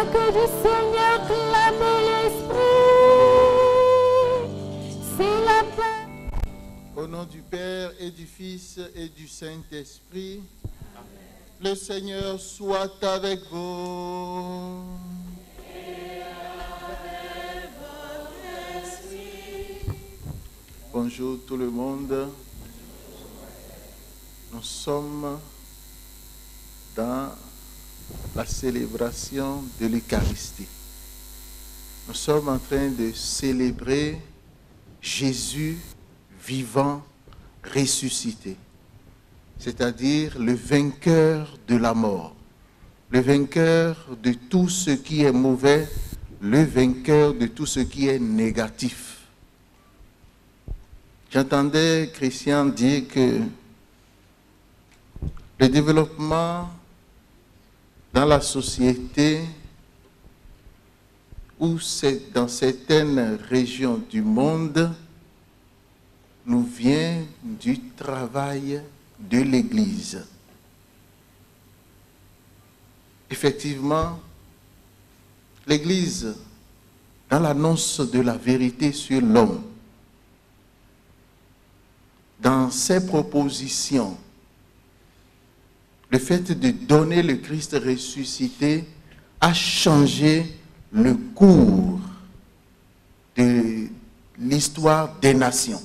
que du Seigneur clame l'Esprit. C'est la paix. Au nom du Père et du Fils et du Saint-Esprit, le Seigneur soit avec vous. Et avec votre esprit. Bonjour tout le monde. Nous sommes dans la célébration de l'Eucharistie. Nous sommes en train de célébrer Jésus vivant, ressuscité, c'est-à-dire le vainqueur de la mort, le vainqueur de tout ce qui est mauvais, le vainqueur de tout ce qui est négatif. J'entendais Christian dire que le développement dans la société ou dans certaines régions du monde nous vient du travail de l'Église. Effectivement, l'Église, dans l'annonce de la vérité sur l'homme, dans ses propositions, le fait de donner le Christ ressuscité a changé le cours de l'histoire des nations.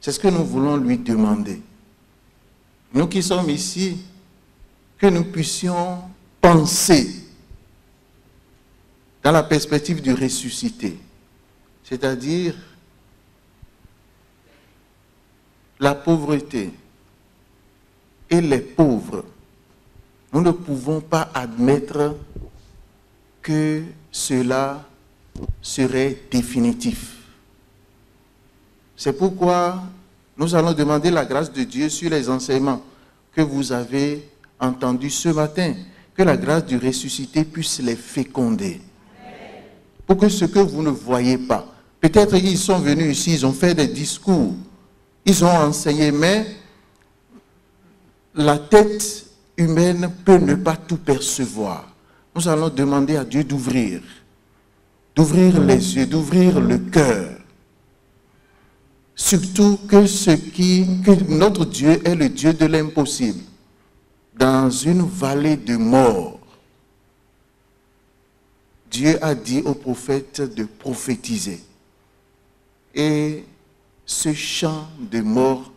C'est ce que nous voulons lui demander. Nous qui sommes ici, que nous puissions penser dans la perspective du ressuscité, c'est-à-dire la pauvreté et les pauvres. Nous ne pouvons pas admettre que cela serait définitif. C'est pourquoi nous allons demander la grâce de Dieu sur les enseignements que vous avez entendus ce matin, que la grâce du ressuscité puisse les féconder. Pour que ce que vous ne voyez pas, peut-être ils sont venus ici, ils ont fait des discours, ils ont enseigné, mais la tête humaine peut ne pas tout percevoir. Nous allons demander à Dieu d'ouvrir les yeux, d'ouvrir le cœur. Surtout que notre Dieu est le Dieu de l'impossible. Dans une vallée de mort, Dieu a dit aux prophètes de prophétiser. Et ce chant de mort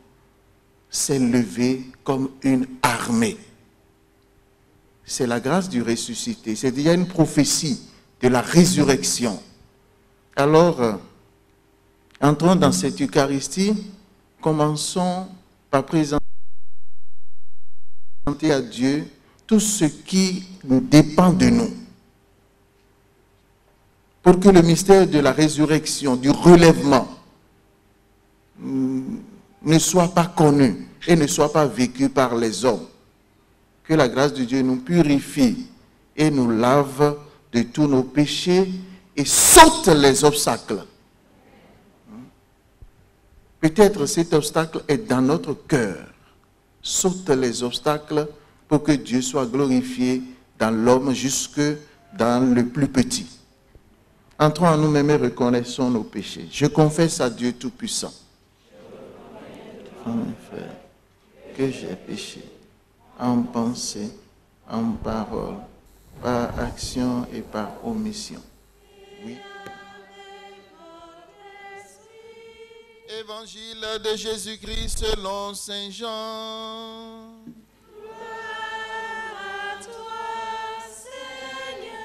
s'est levé comme une armée. C'est la grâce du ressuscité. C'est-à-dire, il y a une prophétie de la résurrection. Alors, entrons dans cette Eucharistie, commençons par présenter à Dieu tout ce qui dépend de nous. Pour que le mystère de la résurrection, du relèvement, ne soit pas connu et ne soit pas vécu par les hommes. Que la grâce de Dieu nous purifie et nous lave de tous nos péchés et saute les obstacles. Peut-être cet obstacle est dans notre cœur. Saute les obstacles pour que Dieu soit glorifié dans l'homme jusque dans le plus petit. Entrons en nous-mêmes et reconnaissons nos péchés. Je confesse à Dieu Tout-Puissant, mon frère, que j'ai péché en pensée, en parole, par action et par omission. Oui. Évangile de Jésus-Christ selon Saint Jean. Gloire à toi, Seigneur.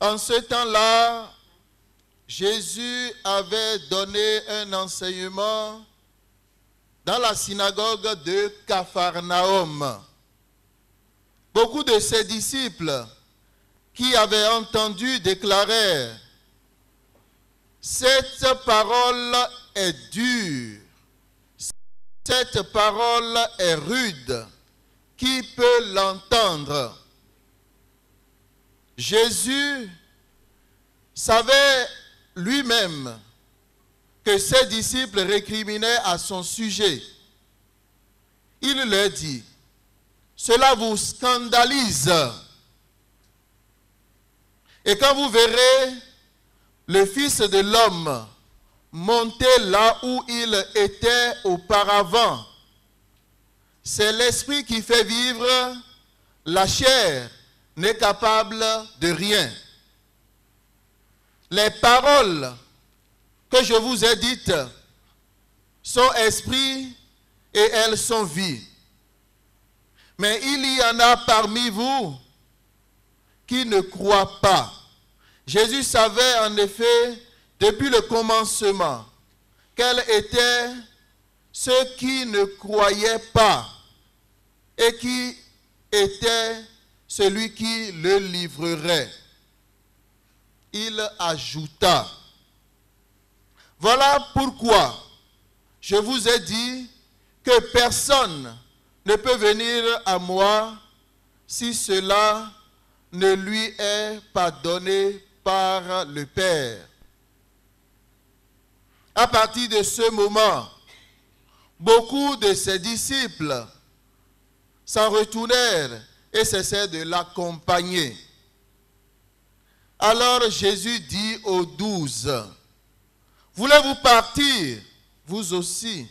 En ce temps-là, Jésus avait donné un enseignement dans la synagogue de Capharnaüm. Beaucoup de ses disciples qui avaient entendu déclarèrent: cette parole est dure, cette parole est rude, qui peut l'entendre? Jésus savait lui-même que ses disciples récriminaient à son sujet. Il leur dit: cela vous scandalise, Et quand vous verrez le Fils de l'homme monter là où il était auparavant, c'est l'esprit qui fait vivre, la chair n'est capable de rien. Les paroles que je vous ai dites sont esprit et elles sont vie. Mais il y en a parmi vous qui ne croient pas. Jésus savait en effet depuis le commencement quels étaient ceux qui ne croyaient pas et qui était celui qui le livrerait. Il ajouta, voilà pourquoi je vous ai dit que personne ne peut venir à moi si cela ne lui est pas donné par le Père. À partir de ce moment, beaucoup de ses disciples s'en retournèrent et cessèrent de l'accompagner. Alors Jésus dit aux 12, voulez-vous partir, vous aussi?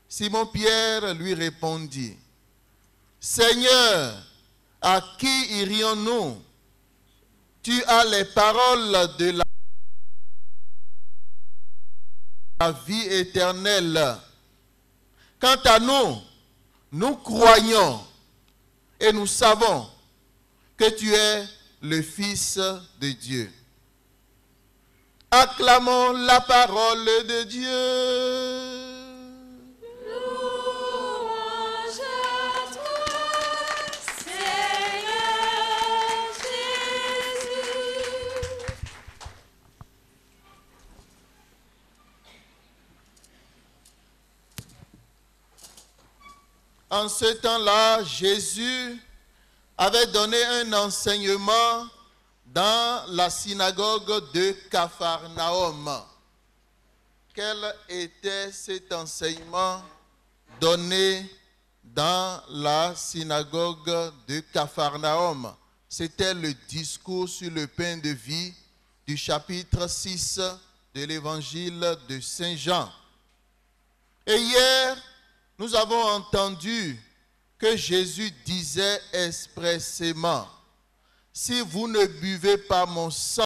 Simon-Pierre lui répondit, Seigneur, à qui irions-nous? Tu as les paroles de la vie éternelle. Quant à nous, nous croyons et nous savons que tu es le Fils de Dieu. Acclamons la parole de Dieu. Louange à toi, Seigneur Jésus. En ce temps-là, Jésus avait donné un enseignement dans la synagogue de Capharnaüm. Quel était cet enseignement donné dans la synagogue de Capharnaüm? C'était le discours sur le pain de vie du chapitre 6 de l'évangile de Saint Jean. Et hier, nous avons entendu que Jésus disait expressément, si vous ne buvez pas mon sang,